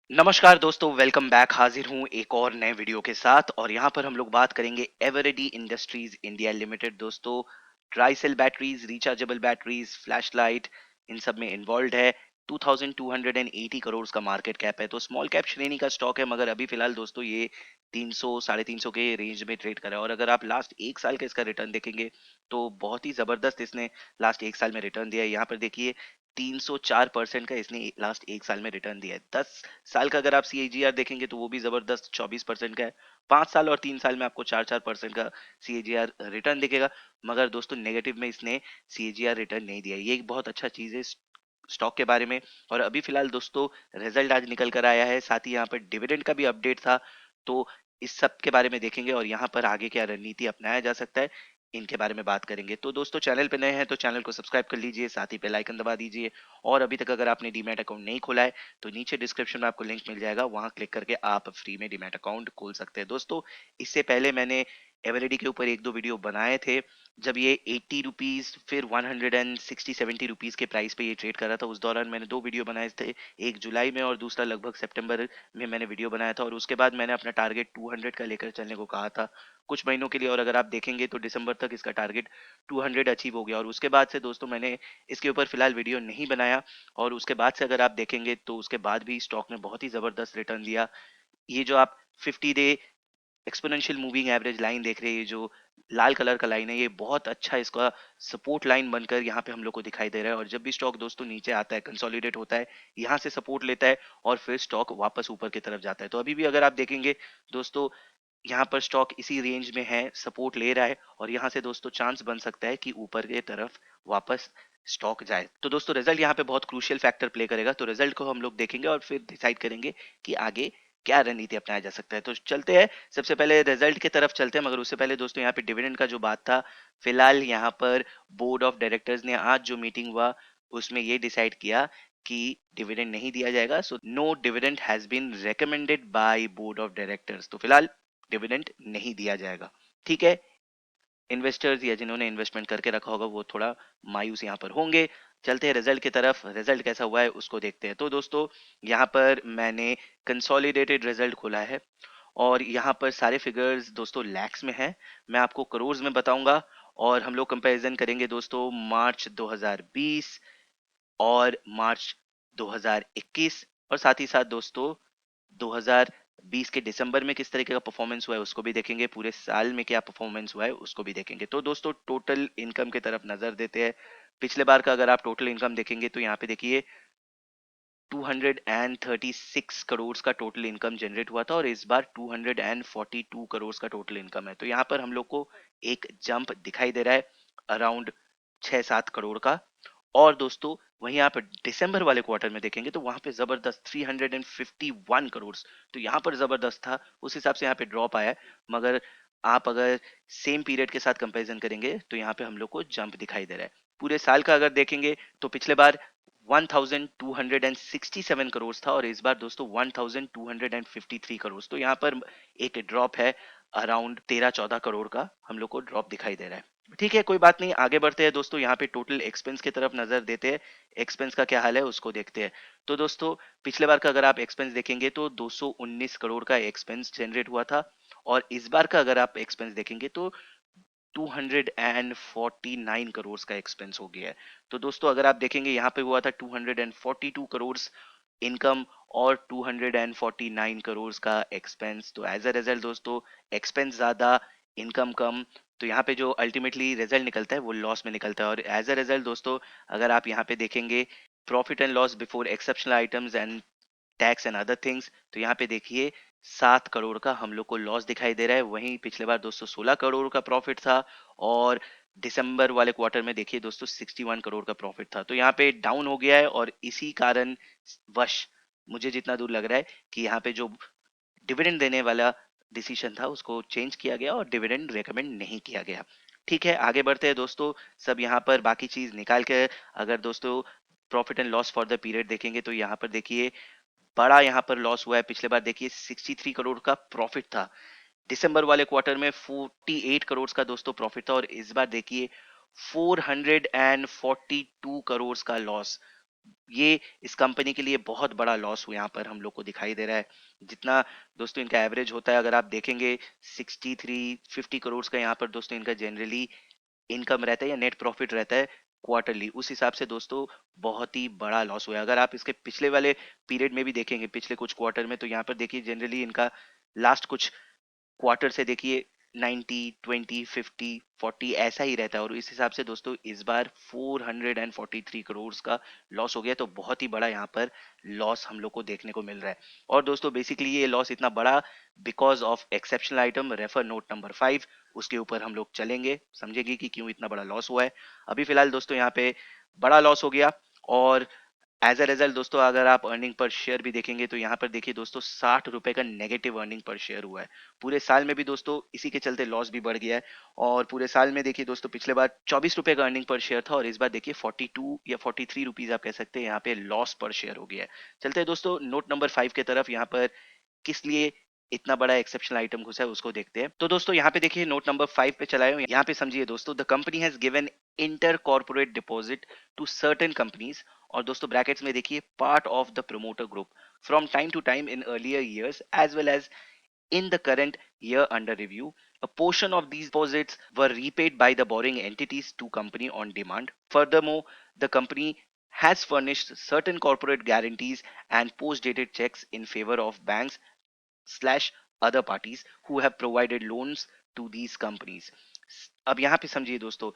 नमस्कार दोस्तों, welcome back. हाजिर हूँ एक और नए वीडियो के साथ और यहाँ पर हम लोग बात करेंगे एवरेडी इंडस्ट्रीज इंडिया लिमिटेड। दोस्तों, tri cell batteries, rechargeable batteries, flash light, इन सब में इन्वॉल्व है। 2280 करोड़ का मार्केट कैप है, तो स्मॉल कैप श्रेणी का स्टॉक है। मगर अभी फिलहाल दोस्तों ये 300 साढ़े 300 के रेंज में ट्रेड कर रहा है। और अगर आप लास्ट एक साल का इसका रिटर्न देखेंगे तो बहुत ही जबरदस्त इसने लास्ट एक साल में रिटर्न दिया है। यहाँ पर देखिए 304% का इसने लास्ट एक साल में रिटर्न दिया है। 10 साल का अगर आप सीएजीआर देखेंगे तो वो भी जबरदस्त 24% का है। 5 साल और 3 साल में आपको 4-4% का सीएजीआर रिटर्न दिखेगा। मगर दोस्तों नेगेटिव में इसने सीएजीआर रिटर्न नहीं दिया। ये एक बहुत अच्छा चीज है स्टॉक के बारे में। और अभी फिलहाल दोस्तों रिजल्ट आज निकल कर आया है, साथ ही यहाँ पर डिविडेंड का भी अपडेट था। तो इस सब के बारे में देखेंगे और यहाँ पर आगे क्या रणनीति अपनाया जा सकता है, इनके बारे में बात करेंगे। तो दोस्तों चैनल पे नए हैं तो चैनल को सब्सक्राइब कर लीजिए, साथ ही बेल आइकन दबा दीजिए। और अभी तक अगर आपने डीमैट अकाउंट नहीं खोला है तो नीचे डिस्क्रिप्शन में आपको लिंक मिल जाएगा, वहां क्लिक करके आप फ्री में डीमैट अकाउंट खोल सकते हैं। दोस्तों इससे पहले मैंने एवरेडी के ऊपर एक दो वीडियो बनाए थे, जब ये 80 रुपीज फिर 160-70 रुपीज के प्राइस पे ये ट्रेड कर रहा था। उस दौरान मैंने दो वीडियो बनाए थे, एक जुलाई में और दूसरा लगभग सितंबर में मैंने वीडियो बनाया था। और उसके बाद मैंने अपना टारगेट 200 का लेकर चलने को कहा था कुछ महीनों के लिए। और अगर आप देखेंगे तो दिसंबर तक इसका टारगेट 200 अचीव हो गया। और उसके बाद से दोस्तों मैंने इसके ऊपर फिलहाल वीडियो नहीं बनाया। और उसके बाद से अगर आप देखेंगे तो उसके बाद भी स्टॉक ने बहुत ही जबरदस्त रिटर्न दिया। ये जो आप 50 day exponential moving average line देख रहे हैं, ये जो लाल कलर का लाइन है, ये बहुत अच्छा इसका सपोर्ट लाइन बनकर यहाँ पे हम लोग को दिखाई दे रहा है। और जब भी स्टॉक दोस्तों नीचे आता है, कंसोलिडेट होता है, यहाँ से सपोर्ट लेता है और फिर स्टॉक वापस ऊपर की तरफ जाता है। तो अभी भी अगर आप देखेंगे दोस्तों, यहाँ पर स्टॉक इसी रेंज में है, सपोर्ट ले रहा है और यहाँ से दोस्तों चांस बन सकता है कि ऊपर की तरफ वापस स्टॉक जाए। तो दोस्तों रिजल्ट यहाँ पे बहुत क्रूशियल फैक्टर प्ले करेगा। तो रिजल्ट को हम लोग देखेंगे और फिर डिसाइड करेंगे कि आगे क्या रणनीति अपनाया जा सकता है। तो चलते हैं, सबसे पहले रिजल्ट की तरफ चलते हैं। मगर उससे पहले दोस्तों यहाँ पे डिविडेंड का जो बात था, फिलहाल यहाँ पर बोर्ड ऑफ डायरेक्टर्स ने आज जो मीटिंग हुआ उसमें ये डिसाइड किया कि डिविडेंड नहीं दिया जाएगा। So no dividend has been recommended by board of directors. तो फिलहाल डिविडेंड नहीं दिया जाएगा। ठीक है, इन्वेस्टर्स या जिन्होंने इन्वेस्टमेंट करके रखा होगा वो थोड़ा मायूस यहाँ पर होंगे। चलते हैं रिजल्ट की तरफ, रिजल्ट कैसा हुआ है उसको देखते हैं। तो दोस्तों यहाँ पर मैंने कंसोलिडेटेड रिजल्ट खोला है और यहाँ पर सारे फिगर्स दोस्तों लैक्स में है। मैं आपको करोड़ में बताऊंगा और हम लोग कंपैरिजन करेंगे दोस्तों मार्च 2020 और मार्च 2021। और साथ ही साथ दोस्तों 2020 के दिसंबर में किस तरीके का परफॉर्मेंस हुआ है उसको भी देखेंगे, पूरे साल में क्या परफॉर्मेंस हुआ है उसको भी देखेंगे। तो दोस्तों टोटल इनकम की तरफ नजर देते हैं। पिछले बार का अगर आप टोटल इनकम देखेंगे तो यहाँ पे देखिए 236 करोड़ का टोटल इनकम जनरेट हुआ था और इस बार 242 करोड़ का टोटल इनकम है। तो यहाँ पर हम लोग को एक जंप दिखाई दे रहा है अराउंड 6-7 करोड़ का। और दोस्तों वहीं आप दिसंबर वाले क्वार्टर में देखेंगे तो वहां पे जबरदस्त 351 करोड़, तो यहाँ पर जबरदस्त था, उस हिसाब से यहाँ पे ड्रॉप आया है। मगर आप अगर सेम पीरियड के साथ कंपैरिजन करेंगे तो यहाँ पे हम लोग को जंप दिखाई दे रहा है। पूरे साल का अगर देखेंगे तो पिछले बार 1267 करोड़ था और इस बार दोस्तों 1253 करोड़। तो यहाँ पर एक ड्रॉप है अराउंड 13-14 करोड़ का हम लोग को ड्रॉप दिखाई दे रहा है। ठीक है, कोई बात नहीं, आगे बढ़ते हैं दोस्तों। यहाँ पे टोटल एक्सपेंस की तरफ नजर देते हैं, एक्सपेंस का क्या हाल है उसको देखते हैं। तो दोस्तों पिछले बार का अगर आप एक्सपेंस देखेंगे तो 219 करोड़ का एक्सपेंस जनरेट हुआ था और इस बार का अगर आप एक्सपेंस देखेंगे तो 249 करोड़ का एक्सपेंस हो गया है। तो दोस्तों अगर आप देखेंगे यहाँ पे हुआ था 242 करोड़ इनकम और 249 करोड़ का एक्सपेंस। तो एज अ रिजल्ट दोस्तों एक्सपेंस ज्यादा, इनकम कम, तो यहाँ पे जो अल्टीमेटली रिजल्ट निकलता है वो लॉस में निकलता है। और एज अ रिजल्ट दोस्तों अगर आप यहाँ पे देखेंगे profit and loss before exceptional items and tax and other things, तो यहाँ पे देखिए 7 करोड़ का हम लोग को लॉस दिखाई दे रहा है। वहीं पिछले बार दोस्तों 16 करोड़ का प्रॉफिट था और दिसंबर वाले क्वार्टर में देखिए दोस्तों 61 करोड़ का प्रॉफिट था। तो यहाँ पे डाउन हो गया है और इसी कारण वश मुझे जितना दूर लग रहा है कि यहाँ पे जो डिविडेंड देने वाला डिसीजन था उसको चेंज किया गया और डिविडेंड रेकमेंड नहीं किया गया। ठीक है, आगे बढ़ते हैं दोस्तों। सब यहाँ पर बाकी चीज निकाल के अगर दोस्तों profit and loss for the period देखेंगे तो यहाँ पर देखिए बड़ा यहाँ पर लॉस हुआ है। पिछले बार देखिए 63 करोड़ का प्रॉफिट था, दिसंबर वाले क्वार्टर में 48 करोड़ का दोस्तों प्रॉफिट था और इस बार देखिए 442 करोड़ का लॉस। ये इस कंपनी के लिए बहुत बड़ा लॉस यहाँ पर हम लोग को दिखाई दे रहा है। जितना दोस्तों इनका एवरेज होता है, अगर आप देखेंगे 63-50 करोड़ का यहाँ पर दोस्तों इनका जनरली इनकम रहता है या नेट प्रॉफिट रहता है क्वार्टरली, उस हिसाब से दोस्तों बहुत ही बड़ा लॉस हुआ है। अगर आप इसके पिछले वाले पीरियड में भी देखेंगे, पिछले कुछ क्वार्टर में, तो यहाँ पर देखिए जनरली इनका लास्ट कुछ क्वार्टर से देखिए 90, 20, 50, 40 ऐसा ही रहता है, और इस हिसाब से दोस्तों इस बार 443 करोड़ का लॉस हो गया। तो बहुत ही बड़ा यहाँ पर लॉस हम लोग को देखने को मिल रहा है। और दोस्तों बेसिकली ये लॉस इतना बड़ा because of exceptional item, refer note number 5, उसके ऊपर हम लोग चलेंगे, समझेंगे कि क्यों इतना बड़ा लॉस हुआ है। अभी फिलहाल दोस्तों यहाँ पे बड़ा लॉस हो गया, और एज अ रिजल्ट दोस्तों अगर आप अर्निंग पर शेयर भी देखेंगे तो यहाँ पर देखिए दोस्तों 60 रुपए का नेगेटिव अर्निंग पर शेयर हुआ है। पूरे साल में भी दोस्तों इसी के चलते लॉस भी बढ़ गया है, और पूरे साल में देखिए दोस्तों पिछले बार 24 रुपए का अर्निंग पर शेयर था, और इस बार देखिए 42 या 43 रुपीज आप कह सकते हैं यहाँ पे लॉस पर शेयर हो गया है। चलते हैं दोस्तों नोट नंबर 5 के तरफ। यहाँ पर किस लिए इतना बड़ा एक्सेप्शनल आइटम घुसा है उसको देखते हैं। तो दोस्तों यहाँ पे देखिए नोट नंबर 5 पे चलाए हुए, यहाँ पे समझिए दोस्तों, the company has given inter corporate deposit to certain companies, और दोस्तों ब्रैकेट्स में देखिए part of the promoter group from time to time in earlier years as well as in the current year under review. A portion of these deposits were repaid by the borrowing entities to company on demand. Furthermore, the company has furnished certain corporate guarantees and post-dated checks in favor of banks slash other parties who have provided loans to these companies. अब यहाँ पे समझिए दोस्तों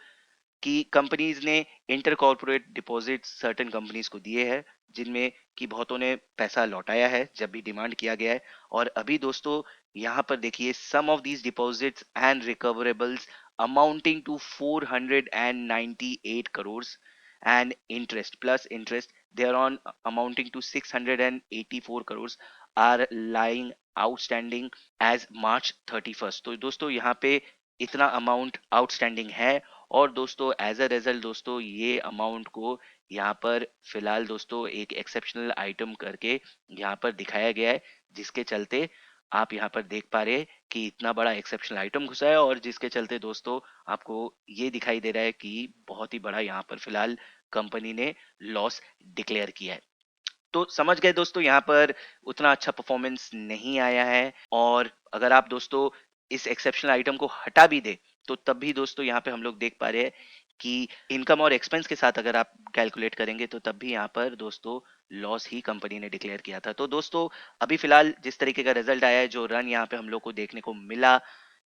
कि companies ने inter corporate deposit certain companies को दिए हैं, जिनमें कि बहुतों ने पैसा लौटाया है जब भी डिमांड किया गया है। और अभी दोस्तों यहाँ पर देखिए some of these deposits and recoverables amounting to 498 crore and interest plus interest thereon amounting to 684 crores are lying outstanding as March 31st। तो दोस्तों यहाँ पे इतना अमाउंट आउटस्टैंडिंग है, और दोस्तों एज अ रिजल्ट दोस्तों ये अमाउंट को यहाँ पर फिलहाल दोस्तों एक एक्सेप्शनल आइटम करके यहाँ पर दिखाया गया है, जिसके चलते आप यहाँ पर देख पा रहे हैं कि इतना बड़ा एक्सेप्शनल आइटम घुसा है, और जिसके चलते दोस्तों आपको ये दिखाई दे रहा है कि बहुत ही बड़ा यहाँ पर फिलहाल कंपनी ने लॉस डिक्लेयर किया है। तो समझ गए दोस्तों यहाँ पर उतना अच्छा परफॉर्मेंस नहीं आया है, और अगर आप दोस्तों इस एक्सेप्शनल आइटम को हटा भी दे तो तब भी दोस्तों यहाँ पे हम लोग देख पा रहे हैं कि इनकम और एक्सपेंस के साथ अगर आप कैलकुलेट करेंगे तो तब भी यहाँ पर दोस्तों लॉस ही कंपनी ने डिक्लेयर किया था। तो दोस्तों अभी फिलहाल जिस तरीके का रिजल्ट आया है, जो रन यहाँ पे हम लोग को देखने को मिला,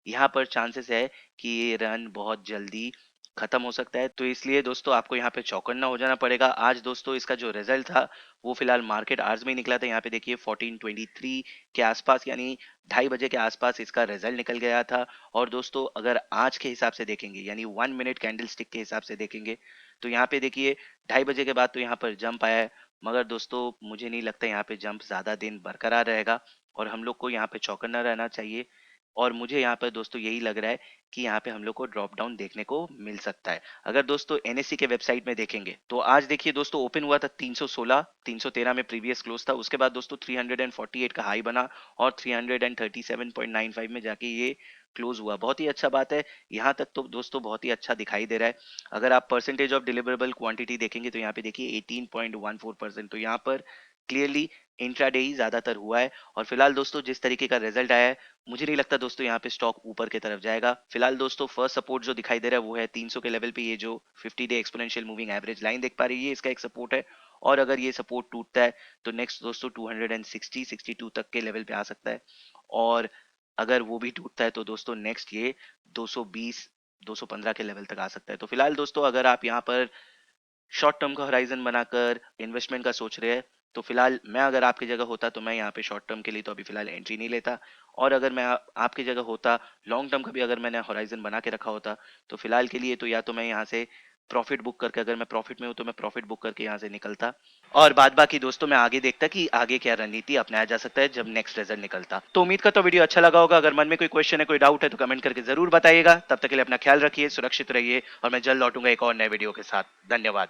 यहाँ पर चांसेस है कि ये रन बहुत जल्दी खत्म हो सकता है। तो इसलिए दोस्तों आपको यहाँ पे चौकन्ना हो जाना पड़ेगा। आज दोस्तों इसका जो रिजल्ट था वो फिलहाल मार्केट आवर्स में ही निकला था। यहाँ पे देखिए 14:23 के आसपास, यानी 2:30 बजे के आसपास इसका रिजल्ट निकल गया था। और दोस्तों अगर आज के हिसाब से देखेंगे, यानी 1 मिनट कैंडल स्टिक के हिसाब से देखेंगे, तो यहाँ पे देखिए 2:30 बजे के बाद तो यहाँ पर जंप आया है, मगर दोस्तों मुझे नहीं लगता यहाँ पे जंप ज्यादा दिन बरकरार रहेगा, और हम लोग को यहाँ पे चौकन्ना रहना चाहिए। और मुझे यहाँ पर दोस्तों यही लग रहा है कि यहाँ पे हम लोग को ड्रॉप डाउन देखने को मिल सकता है। अगर दोस्तों एनएससी के वेबसाइट में देखेंगे तो आज देखिए दोस्तों ओपन हुआ था 316, 313 में प्रीवियस क्लोज था, उसके बाद दोस्तों 348 का हाई बना, और 337.95 में जाके ये क्लोज हुआ। बहुत ही अच्छा बात है, यहाँ तक तो दोस्तों बहुत ही अच्छा दिखाई दे रहा है। अगर आप परसेंटेज ऑफ डिलीवरेबल क्वांटिटी देखेंगे तो यहाँ पे देखिए 18.14%, तो यहाँ पर क्लियरली इंट्राडे ही ज्यादातर हुआ है। और फिलहाल दोस्तों जिस तरीके का रिजल्ट आया है, मुझे नहीं लगता दोस्तों यहाँ पे स्टॉक ऊपर की तरफ जाएगा। फिलहाल दोस्तों फर्स्ट सपोर्ट जो दिखाई दे रहा है वो है 300 के लेवल पे, ये जो 50 day exponential moving average line देख पा रही है, इसका एक सपोर्ट है। और अगर ये सपोर्ट टूटता है तो नेक्स्ट दोस्तों 260 62 तक के लेवल पे आ सकता है, और अगर वो भी टूटता है तो दोस्तों नेक्स्ट ये 220 215 के लेवल तक आ सकता है। तो फिलहाल दोस्तों अगर आप यहाँ पर शॉर्ट टर्म का होराइजन बनाकर इन्वेस्टमेंट का सोच रहे हैं, तो फिलहाल मैं अगर आपकी जगह होता तो मैं यहाँ पे शॉर्ट टर्म के लिए तो अभी फिलहाल एंट्री नहीं लेता। और अगर मैं आपकी जगह होता, लॉन्ग टर्म का भी अगर मैंने होराइजन बना के रखा होता, तो फिलहाल के लिए तो या तो मैं यहाँ से प्रॉफिट बुक करके, अगर मैं प्रॉफिट में हूँ तो मैं प्रॉफिट बुक करके यहाँ से निकलता, और बाद बाकी दोस्तों मैं आगे देखता कि आगे क्या रणनीति अपनाया जा सकता है जब नेक्स्ट रिजल्ट निकलता। तो उम्मीद करता हूँ वीडियो अच्छा लगा होगा। अगर मन में कोई क्वेश्चन है, कोई डाउट है, तो कमेंट करके जरूर बताइएगा। तब तक के लिए अपना ख्याल रखिए, सुरक्षित रहिए, और मैं जल्द लौटूंगा एक और नए वीडियो के साथ। धन्यवाद।